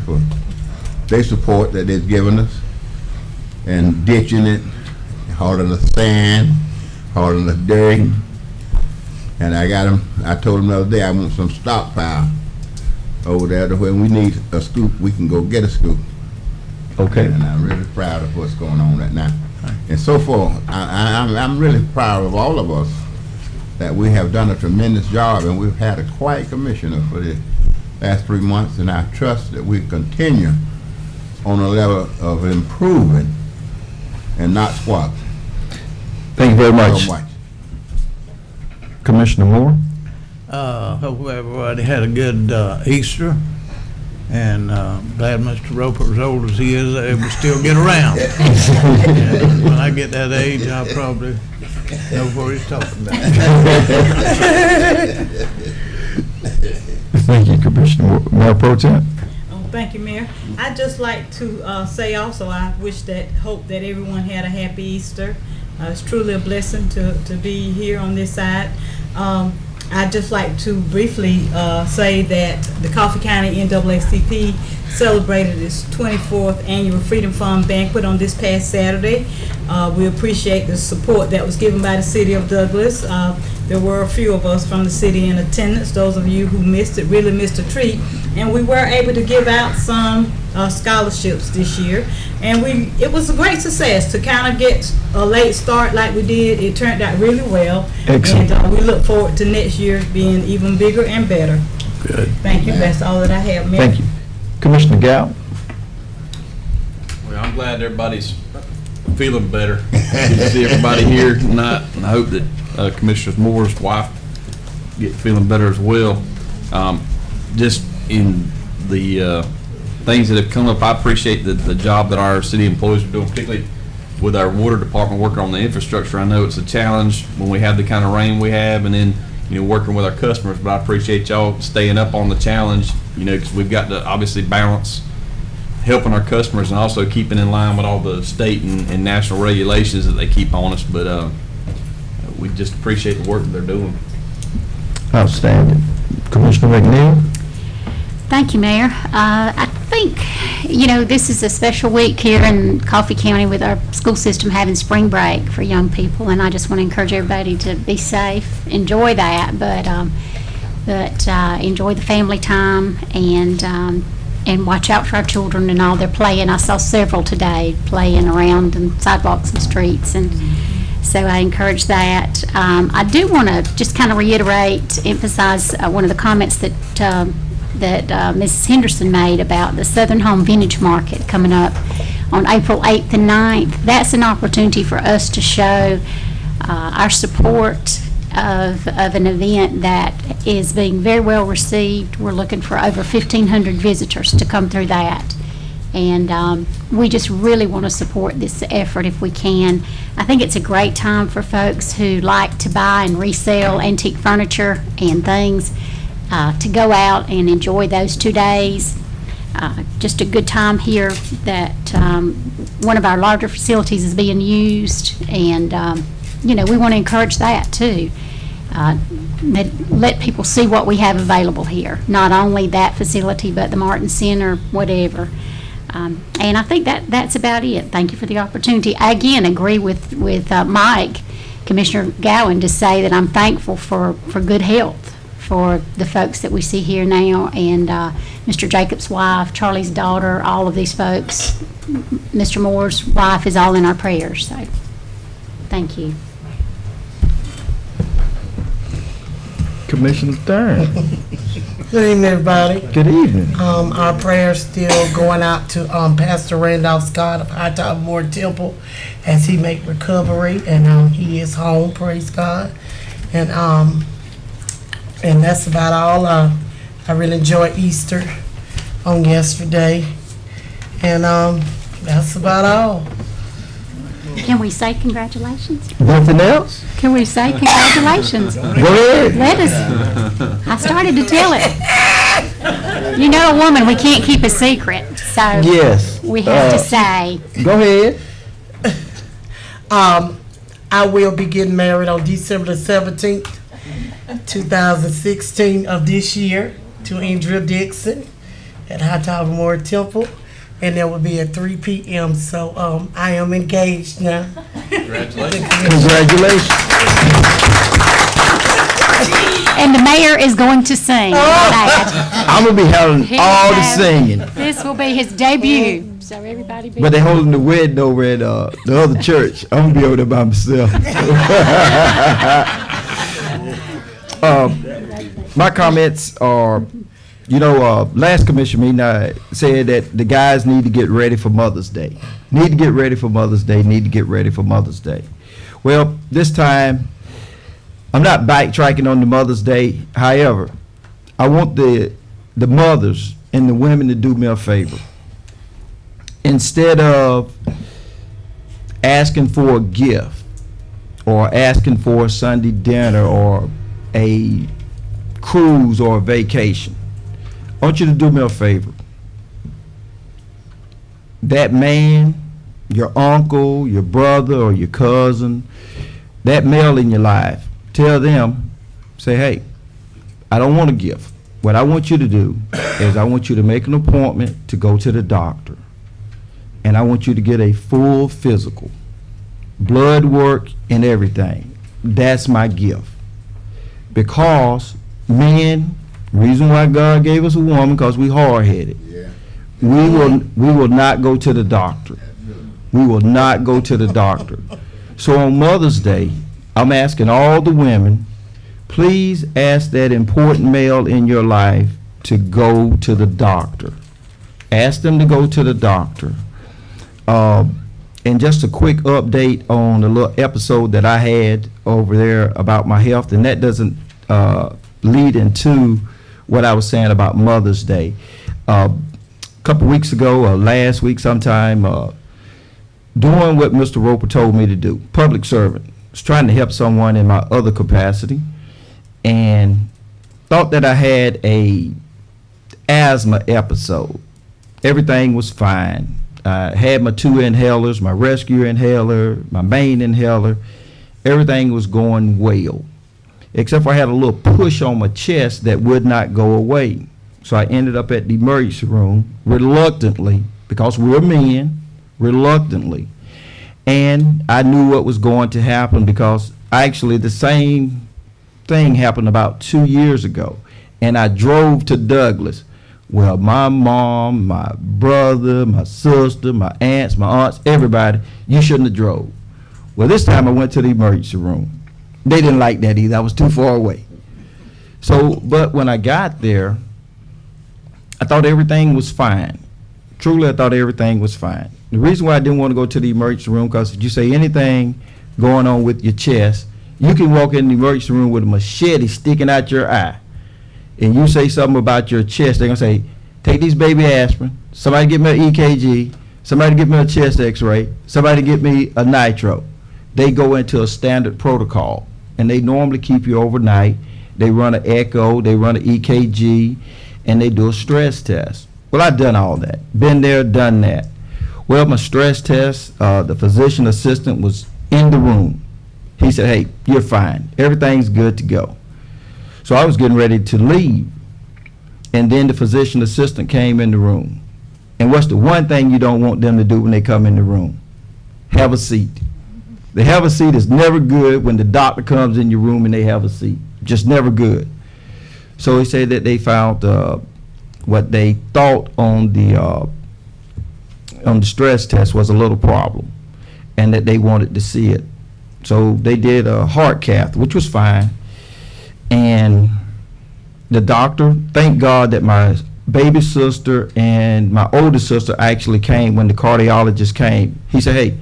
for their support that they've given us, and ditching it, hauling the sand, hauling the dirt. And I told them the other day I want some stockpile over there to when we need a scoop, we can go get a scoop. Okay. And I'm really proud of what's going on right now. And so far, I'm really proud of all of us that we have done a tremendous job, and we've had a quiet commissioner for the last 3 months, and I trust that we continue on a level of improving and not squat. Thank you very much. So much. Commissioner Moore? Hope everybody had a good Easter, and glad Mr. Roper, as old as he is, able to still get around. And when I get that age, I'll probably know what he's talking about. Thank you, Commissioner Moore. Mayor Pro Tem? Thank you, Mayor. I'd just like to say also, I hope that everyone had a happy Easter. It's truly a blessing to be here on this side. I'd just like to briefly say that the Coffee County NAACP celebrated its 24th annual Freedom Fund banquet on this past Saturday. We appreciate the support that was given by the City of Douglas. There were a few of us from the city in attendance. Those of you who missed it really missed a treat. And we were able to give out some scholarships this year. And it was a great success to kind of get a late start like we did. It turned out really well. Excellent. And we look forward to next year being even bigger and better. Good. Thank you. That's all that I have, Mayor. Thank you. Commissioner Gow? Well, I'm glad everybody's feeling better. Good to see everybody here tonight, and I hope that Commissioner Moore's wife get feeling better as well. Just in the things that have come up, I appreciate the job that our city employees are doing, particularly with our water department working on the infrastructure. I know it's a challenge when we have the kind of rain we have, and then working with our customers, but I appreciate y'all staying up on the challenge, because we've got to obviously balance helping our customers and also keeping in line with all the state and national regulations that they keep on us. But we just appreciate the work that they're doing. Outstanding. Commissioner McNeil? Thank you, Mayor. I think, this is a special week here in Coffee County with our school system having spring break for young people, and I just want to encourage everybody to be safe, enjoy that, but enjoy the family time and watch out for our children and all their playing. I saw several today playing around in sidewalks and streets, and so I encourage that. I do want to just kind of emphasize one of the comments that Mrs. Henderson made about the Southern Home Vintage Market coming up on April 8th and 9th. That's an opportunity for us to show our support of an event that is being very well received. We're looking for over 1,500 visitors to come through that. And we just really want to support this effort if we can. I think it's a great time for folks who like to buy and resell antique furniture and things to go out and enjoy those 2 days. Just a good time here that one of our larger facilities is being used, and we want to encourage that too. Let people see what we have available here, not only that facility but the Martin Center, whatever. And I think that's about it. Thank you for the opportunity. I again agree with Mike, Commissioner Gowan, to say that I'm thankful for good health for the folks that we see here now, and Mr. Jacobs' wife, Charlie's daughter, all of these folks. Mr. Moore's wife is all in our prayers. So thank you. Commissioner Stern? Good evening, everybody. Good evening. Our prayers still going out to Pastor Randolph Scott of High Top Ward Temple as he make recovery, and he is home, praise God. And that's about all. I really enjoyed Easter on yesterday, and that's about all. Can we say congratulations? Nothing else? Can we say congratulations? Go ahead. Let us. I started to tell it. A woman, we can't keep a secret, so Yes. we have to say. Go ahead. I will be getting married on December the 17th, 2016 of this year to Andrea Dixon. at Hightower Memorial Temple, and that will be at 3 p.m. So I am engaged now. Congratulations. Congratulations. And the mayor is going to sing. That. I'm gonna be having all the singing, This will be his debut. So everybody be. but they holding the wedding over at the other church. I'm gonna be over there by myself. My comments are, last commission meeting, I said that the guys need to get ready for Mother's Day. Need to get ready for Mother's Day, need to get ready for Mother's Day. Well, this time, I'm not backtracking on the Mother's Day. However, I want the mothers and the women to do me a favor. Instead of asking for a gift or asking for a Sunday dinner or a cruise or a vacation, I want you to do me a favor. That man, your uncle, your brother, or your cousin, that male in your life, tell them, say, hey, I don't want a gift. What I want you to do is I want you to make an appointment to go to the doctor. And I want you to get a full physical, blood work and everything. That's my gift. Because men, reason why God gave us a woman, because we hard-headed. Yeah. We will not go to the doctor. We will not go to the doctor. So on Mother's Day, I'm asking all the women, please ask that important male in your life to go to the doctor. Ask them to go to the doctor. And just a quick update on a little episode that I had over there about my health, and that doesn't lead into what I was saying about Mother's Day. A couple weeks ago, or last week sometime, doing what Mr. Roper told me to do, public servant, was trying to help someone in my other capacity, and thought that I had a asthma episode. Everything was fine. I had my 2 inhalers, my rescue inhaler, my main inhaler. Everything was going well, except for I had a little push on my chest that would not go away. So I ended up at the emergency room reluctantly, because we're men, reluctantly. And I knew what was going to happen, because actually the same thing happened about 2 years ago. And I drove to Douglas. Well, my mom, my brother, my sister, my aunts, everybody, you shouldn't have drove. Well, this time I went to the emergency room. They didn't like that either. I was too far away. So, but when I got there, I thought everything was fine. Truly, I thought everything was fine. The reason why I didn't want to go to the emergency room, because if you say anything going on with your chest, you can walk in the emergency room with a machete sticking out your eye. And you say something about your chest, they're going to say, take these baby aspirin, somebody get me an EKG, somebody get me a chest x-ray, somebody get me a nitro. They go into a standard protocol, and they normally keep you overnight. They run an echo, they run an EKG, and they do a stress test. Well, I've done all that, been there, done that. Well, my stress test, the physician assistant was in the room. He said, hey, you're fine, everything's good to go. So I was getting ready to leave, and then the physician assistant came in the room. And what's the one thing you don't want them to do when they come in the room? Have a seat. The have a seat is never good when the doctor comes in your room and they have a seat. Just never good. So he said that they found what they thought on the stress test was a little problem, and that they wanted to see it. So they did a heart cath, which was fine. And the doctor, thank God that my baby sister and my older sister actually came when the cardiologist came. He said, hey,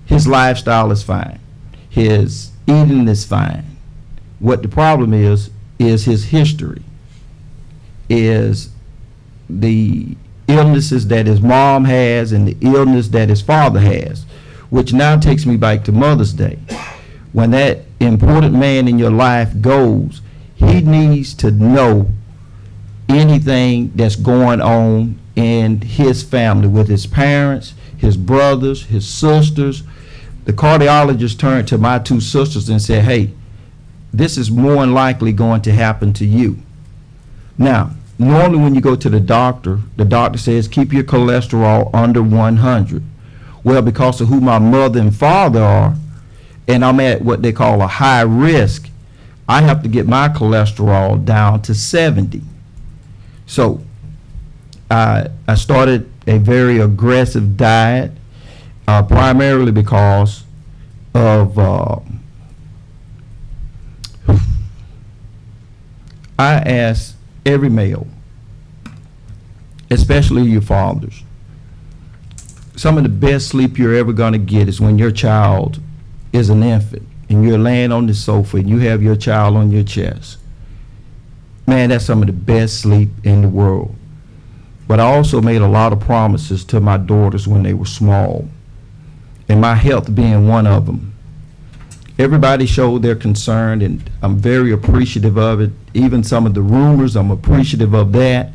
his lifestyle is fine. His eating is fine. What the problem is his history, is the illnesses that his mom has and the illness that his father has, which now takes me back to Mother's Day. When that important man in your life goes, he needs to know anything that's going on in his family with his parents, his brothers, his sisters. The cardiologist turned to my 2 sisters and said, hey, this is more than likely going to happen to you. Now normally when you go to the doctor says keep your cholesterol under 100. Well, because of who my mother and father are, and I'm at what they call a high risk, I have to get my cholesterol down to 70. So I started a very aggressive diet, primarily because of I ask every male, especially your fathers, some of the best sleep you're ever going to get is when your child is an infant and you're laying on the sofa and you have your child on your chest. Man, that's some of the best sleep in the world. But I also made a lot of promises to my daughters when they were small, and my health being one of them. Everybody showed their concern, and I'm very appreciative of it. Even some of the rumors, I'm appreciative of that.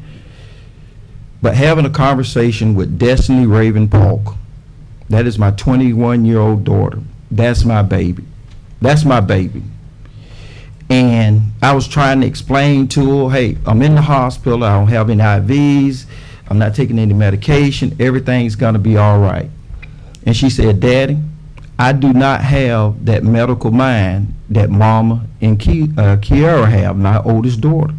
But having a conversation with Destiny Raven Polk, that is my 21-year-old daughter. That's my baby. That's my baby. And I was trying to explain to her, hey, I'm in the hospital, I don't have any IVs, I'm not taking any medication, everything's gonna be all right. And she said, Daddy, I do not have that medical mind that Mama and Kiara have, my oldest daughter.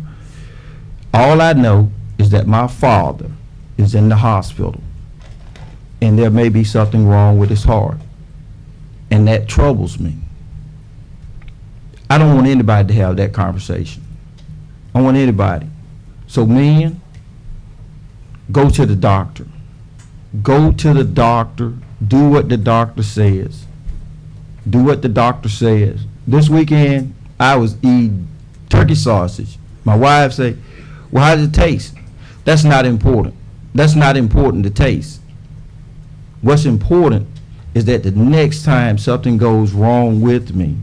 All I know is that my father is in the hospital and there may be something wrong with his heart. And that troubles me. I don't want anybody to have that conversation. I don't want anybody. So men, go to the doctor. Go to the doctor. Do what the doctor says. Do what the doctor says. This weekend, I was eating turkey sausage. My wife said, well, how does it taste? That's not important. That's not important to taste. What's important is that the next time something goes wrong with me,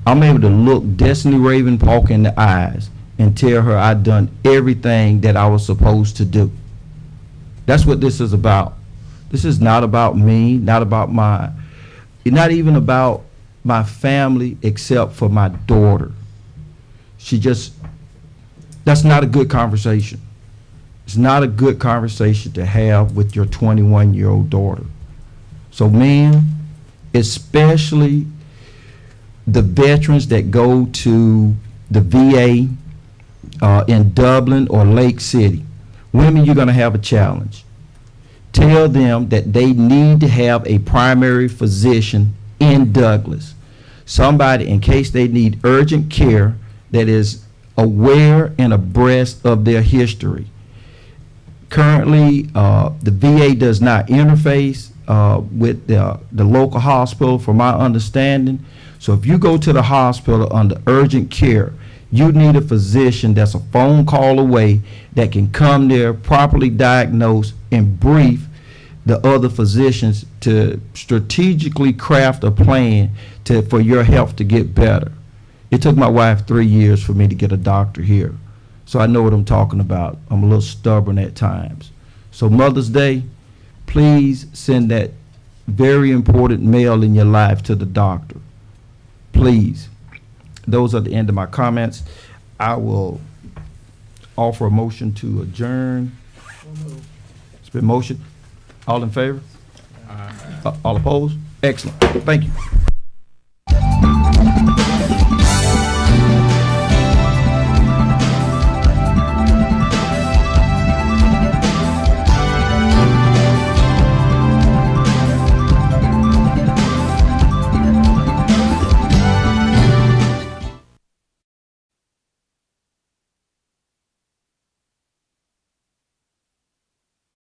I'm able to look Destiny Raven Polk in the eyes and tell her I've done everything that I was supposed to do. That's what this is about. This is not about me, not not even about my family, except for my daughter. That's not a good conversation. It's not a good conversation to have with your 21-year-old daughter. So men, especially the veterans that go to the VA in Dublin or Lake City, women, you're going to have a challenge. Tell them that they need to have a primary physician in Douglas. Somebody, in case they need urgent care, that is aware and abreast of their history. Currently, the VA does not interface with the local hospital, from my understanding. So if you go to the hospital under urgent care, you need a physician that's a phone call away that can come there, properly diagnose, and brief the other physicians to strategically craft a plan for your health to get better. It took my wife 3 years for me to get a doctor here. So I know what I'm talking about. I'm a little stubborn at times. So Mother's Day, please send that very important male in your life to the doctor. Please. Those are the end of my comments. I will offer a motion to adjourn. It's been motion. All in favor? All opposed? Excellent. Thank you.